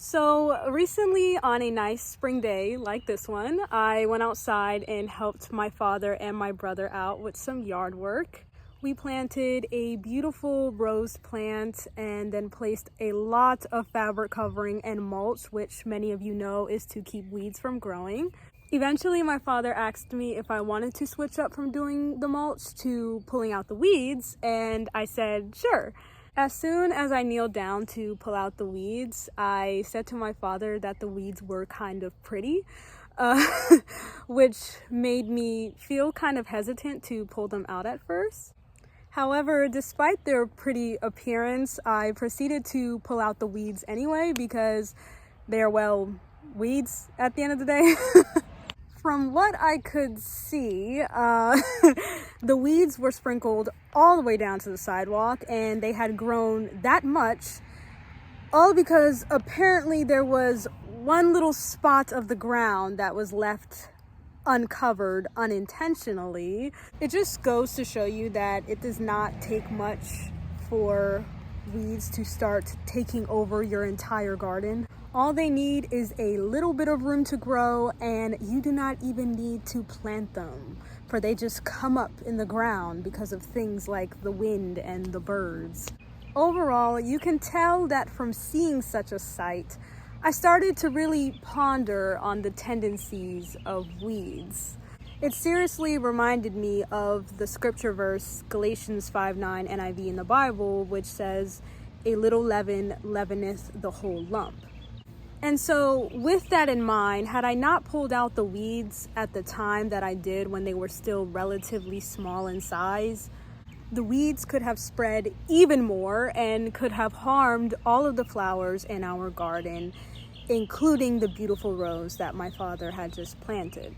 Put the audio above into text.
So recently on a nice spring day like this one, I went outside and helped my father and my brother out with some yard work. We planted a beautiful rose plant and then placed a lot of fabric covering and mulch, which many of you know is to keep weeds from growing. Eventually, my father asked me if I wanted to switch up from doing the mulch to pulling out the weeds, and I said, sure. As soon as I kneeled down to pull out the weeds, I said to my father that the weeds were kind of pretty, uh, which made me feel kind of hesitant to pull them out at first. However, despite their pretty appearance, I proceeded to pull out the weeds anyway because they're, well, weeds at the end of the day. From what I could see, the weeds were sprinkled all the way down to the sidewalk, and they had grown that much, all because apparently there was one little spot of the ground that was left uncovered unintentionally. It just goes to show you that it does not take much for weeds to start taking over your entire garden. All they need is a little bit of room to grow, and you do not even need to plant them, for they just come up in the ground because of things like the wind and the birds. Overall, you can tell that from seeing such a sight, I started to really ponder on the tendencies of weeds. It seriously reminded me of the scripture verse Galatians 5:9 NIV in the Bible, which says, "A little leaven leaveneth the whole lump." And so with that in mind, had I not pulled out the weeds at the time that I did when they were still relatively small in size, the weeds could have spread even more and could have harmed all of the flowers in our garden, including the beautiful rose that my father had just planted.